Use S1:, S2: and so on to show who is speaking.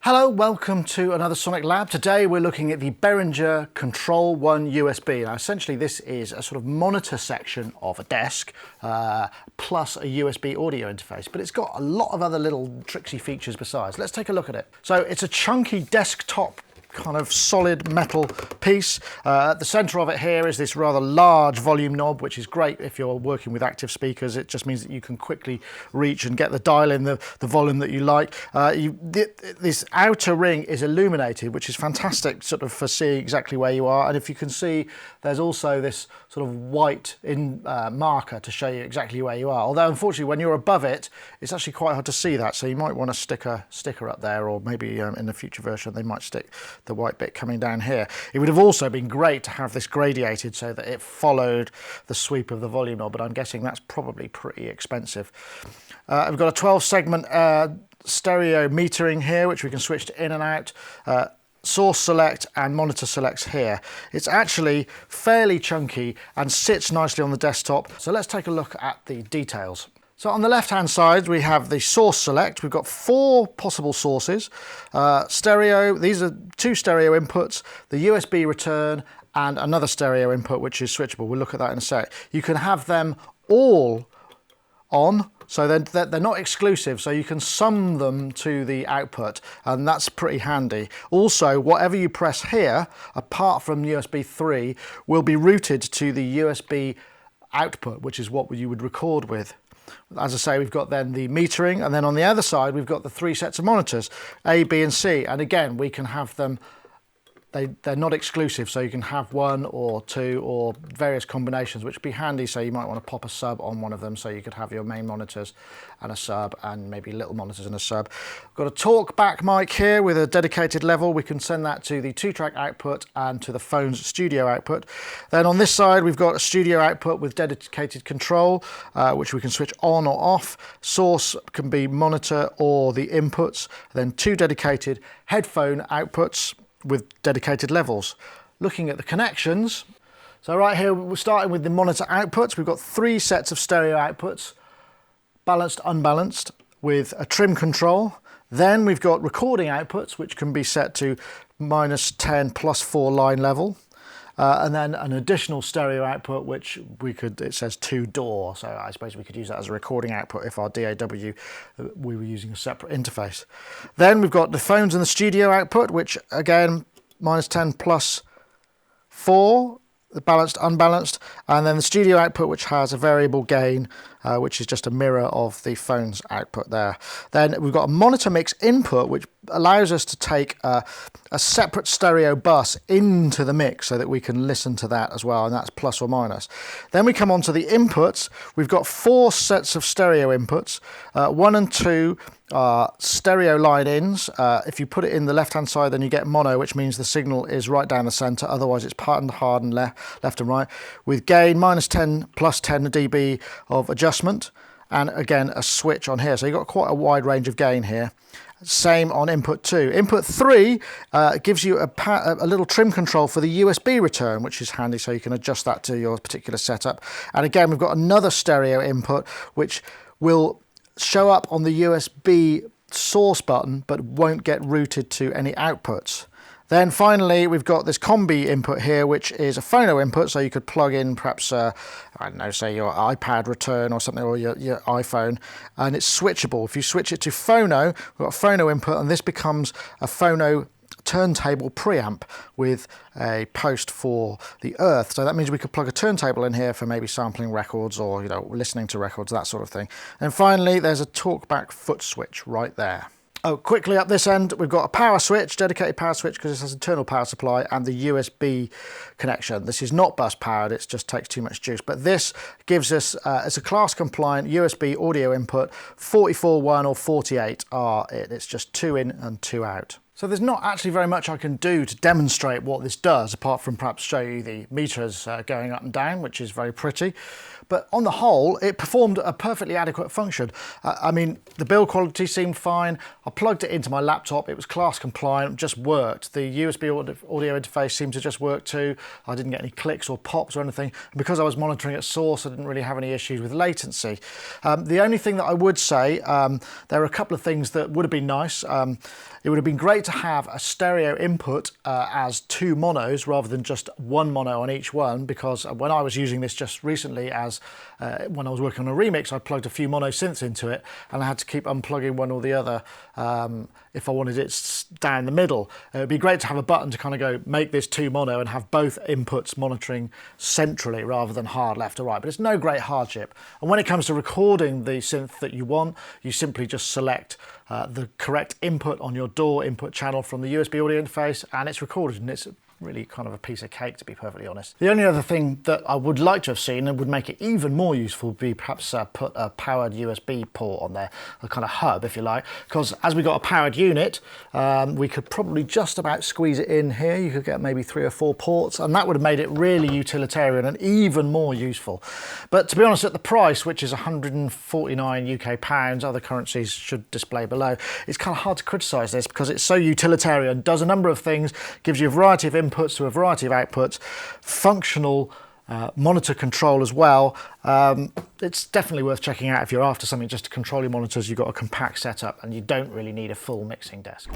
S1: Hello, welcome to another Sonic Lab. Today we're looking at the Behringer Control 1 USB. Now essentially this is a sort of monitor section of a desk plus a USB audio interface, but it's got a lot of other little tricksy features besides. Let's take a look at it. So it's a chunky desktop kind of solid metal piece. At the center of it here is this rather large volume knob, which is great if you're working with active speakers. It just means that you can quickly reach and get the dial in the volume that you like. This outer ring is illuminated, which is fantastic sort of for seeing exactly where you are. And if you can see, there's also this sort of white marker to show you exactly where you are. Although unfortunately when you're above it, it's actually quite hard to see that. So you might want to stick a sticker up there, or maybe in the future version they might stick the white bit coming down here. It would have also been great to have this gradiated so that it followed the sweep of the volume knob, but I'm guessing that's probably pretty expensive. I've got a 12 segment stereo metering here, which we can switch to in and out. Source select and monitor selects here. It's actually fairly chunky and sits nicely on the desktop. So let's take a look at the details. So on the left hand side we have the source select. We've got 4 possible sources. Stereo, these are 2 stereo inputs, the USB return and another stereo input which is switchable. We'll look at that in a sec. You can have them all on, so they're not exclusive, so you can sum them to the output, and that's pretty handy. Also, whatever you press here, apart from USB 3, will be routed to the USB output, which is what you would record with. As I say, we've got then the metering, and then on the other side we've got the 3 sets of monitors, A, B and C, and again we can have them, they're not exclusive, so you can have 1 or 2 or various combinations, which would be handy. So you might want to pop a sub on one of them, so you could have your main monitors and a sub, and maybe little monitors and a sub. We've got a talk back mic here with a dedicated level. We can send that to the 2-track output and to the phone's studio output. Then on this side we've got a studio output with dedicated control, which we can switch on or off. Source can be monitor or the inputs. Then 2 dedicated headphone outputs with dedicated levels. Looking at the connections, so right here we're starting with the monitor outputs. We've got 3 sets of stereo outputs, balanced, unbalanced, with a trim control. Then we've got recording outputs, which can be set to -10 +4 line level. And then an additional stereo output, which we could, it says 2 door, so I suppose we could use that as a recording output if our DAW, we were using a separate interface. Then we've got the phones and the studio output, which again, -10 +4, the balanced, unbalanced, and then the studio output, which has a variable gain, which is just a mirror of the phone's output there. Then we've got a monitor mix input, which allows us to take a separate stereo bus into the mix so that we can listen to that as well, and that's plus or minus. Then we come on to the inputs. We've got 4 sets of stereo inputs. 1 and 2 are stereo line ins. If you put it in the left hand side, then you get mono, which means the signal is right down the center. Otherwise it's hard and left and right, with gain -10 +10 dB of adjustment, and again a switch on here, so you've got quite a wide range of gain here. Same on input 2. Input 3 gives you a little trim control for the USB return, which is handy, so you can adjust that to your particular setup. And again we've got another stereo input which will show up on the USB source button but won't get routed to any outputs. Then finally we've got this combi input here, which is a phono input, so you could plug in perhaps, I don't know, say your iPad return or something, or your iPhone, and it's switchable. If you switch it to phono, we've got a phono input, and this becomes a phono turntable preamp with a post for the earth. So that means we could plug a turntable in here for maybe sampling records or, you know, listening to records, that sort of thing. And finally there's a talkback foot switch right there. Oh, quickly up this end, we've got a power switch, dedicated power switch, because this has internal power supply, and the USB connection. This is not bus powered, it just takes too much juice. But this gives us, it's a class compliant USB audio input, 44.1 or 48 are it. It's just 2 in and 2 out. So there's not actually very much I can do to demonstrate what this does, apart from perhaps show you the meters going up and down, which is very pretty. But on the whole, it performed a perfectly adequate function. I mean, the build quality seemed fine. I plugged it into my laptop. It was class compliant, just worked. The USB audio interface seemed to just work too. I didn't get any clicks or pops or anything. And because I was monitoring at source, I didn't really have any issues with latency. The only thing that I would say, there are a couple of things that would have been nice. It would have been great to have a stereo input as two monos rather than just one mono on each one, because when I was using this just recently when I was working on a remix, I plugged a few mono synths into it and I had to keep unplugging one or the other if I wanted it down the middle. It would be great to have a button to kind of go make this two mono and have both inputs monitoring centrally rather than hard left or right, but it's no great hardship. And when it comes to recording the synth that you want, you simply just select the correct input on your DAW input channel from the USB audio interface and it's recorded, and it's really kind of a piece of cake, to be perfectly honest. The only other thing that I would like to have seen and would make it even more useful would be perhaps put a powered USB port on there, a kind of hub if you like, because as we got a powered unit, we could probably just about squeeze it in here. You could get maybe 3 or 4 ports and that would have made it really utilitarian and even more useful. But to be honest, at the price, which is 149 UK pounds, other currencies should display below, it's kind of hard to criticise this because it's so utilitarian, does a number of things, gives you a variety of inputs to a variety of outputs, functional monitor control as well. It's definitely worth checking out if you're after something just to control your monitors. You've got a compact setup and you don't really need a full mixing desk.